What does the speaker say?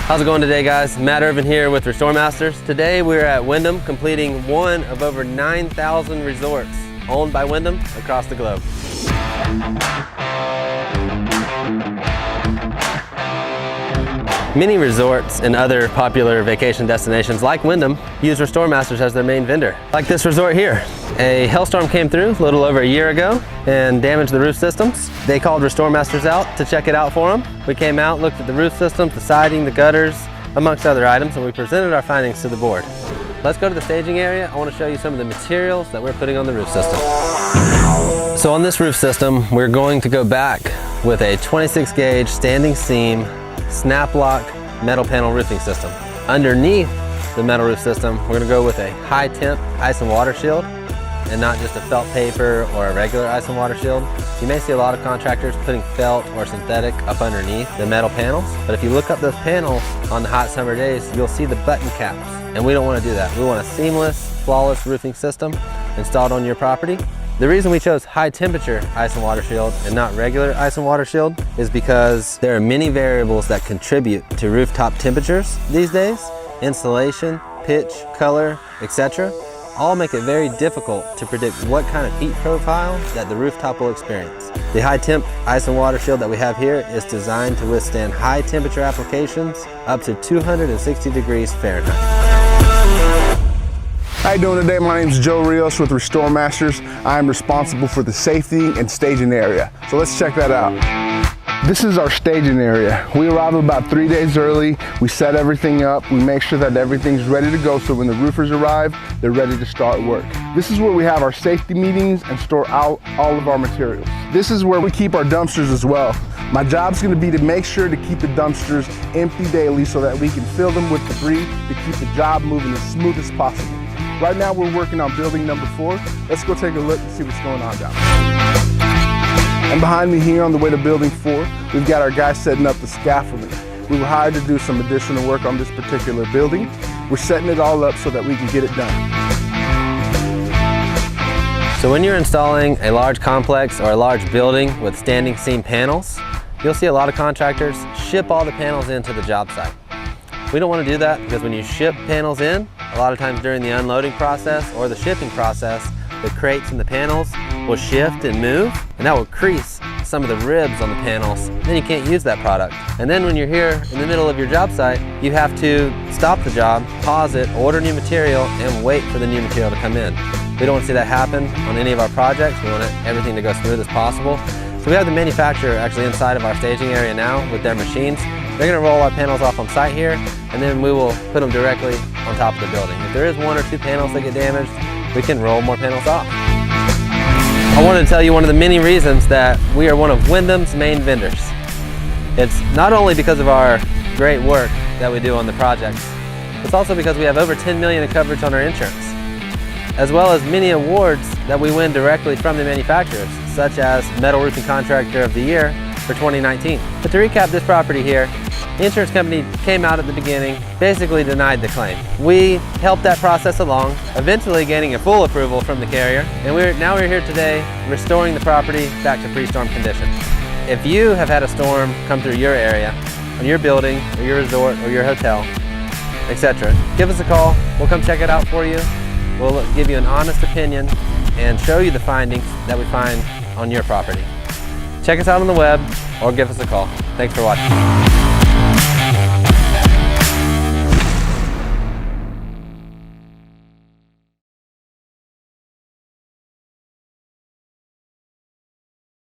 How's it going today, guys? Matt Irvin here with RestoreMasters. Today we're at Wyndham completing one of over 9,000 resorts owned by Wyndham across the globe. Many resorts and other popular vacation destinations like Wyndham use RestoreMasters as their main vendor. Like this resort here. A hailstorm came through a little over a year ago and damaged the roof systems. They called RestoreMasters out to check it out for them. We came out, looked at the roof systems, the siding, the gutters, amongst other items, and we presented our findings to the board. Let's go to the staging area. I want to show you some of the materials that we're putting on the roof system. So on this roof system, we're going to go back with a 26 gauge standing seam snap lock metal panel roofing system. Underneath the metal roof system, we're going to go with a high temp ice and water shield and not just a felt paper or a regular ice and water shield. You may see a lot of contractors putting felt or synthetic up underneath the metal panels, but if you look up those panels on the hot summer days, you'll see the button caps, and we don't want to do that. We want a seamless, flawless roofing system installed on your property. The reason we chose high temperature ice and water shield and not regular ice and water shield is because there are many variables that contribute to rooftop temperatures these days. Insulation, pitch, color, etc. all make it very difficult to predict what kind of heat profile that the rooftop will experience. The high temp ice and water shield that we have here is designed to withstand high temperature applications up to 260 degrees Fahrenheit. How you doing today? My name is Joe Rios with RestoreMasters. I am responsible for the safety and staging area. So let's check that out. This is our staging area. We arrive about 3 days early. We set everything up. We make sure that everything's ready to go so when the roofers arrive, they're ready to start work. This is where we have our safety meetings and store out all of our materials. This is where we keep our dumpsters as well. My job's gonna be to make sure to keep the dumpsters empty daily so that we can fill them with debris to keep the job moving as smooth as possible. Right now we're working on building number 4. Let's go take a look and see what's going on down there. And behind me here on the way to building 4, we've got our guys setting up the scaffolding. We were hired to do some additional work on this particular building. We're setting it all up so that we can get it done. So when you're installing a large complex or a large building with standing seam panels, you'll see a lot of contractors ship all the panels into the job site. We don't want to do that because when you ship panels in, a lot of times during the unloading process or the shipping process, the crates and the panels will shift and move, and that will crease some of the ribs on the panels. Then you can't use that product. And then when you're here in the middle of your job site, you have to stop the job, pause it, order new material, and wait for the new material to come in. We don't want to see that happen on any of our projects. We want everything to go smooth as possible. So we have the manufacturer actually inside of our staging area now with their machines. They're going to roll our panels off on site here, and then we will put them directly on top of the building. If there is 1 or 2 panels that get damaged, we can roll more panels off. I wanted to tell you one of the many reasons that we are one of Wyndham's main vendors. It's not only because of our great work that we do on the projects, it's also because we have over 10 million in coverage on our insurance, as well as many awards that we win directly from the manufacturers, such as Metal Roofing Contractor of the Year for 2019. But to recap this property here, the insurance company came out at the beginning, basically denied the claim. We helped that process along, eventually gaining a full approval from the carrier, and now we're here today restoring the property back to pre-storm condition. If you have had a storm come through your area, or your building, or your resort, or your hotel, etc., give us a call. We'll come check it out for you. We'll give you an honest opinion and show you the findings that we find on your property. Check us out on the web or give us a call. Thanks for watching.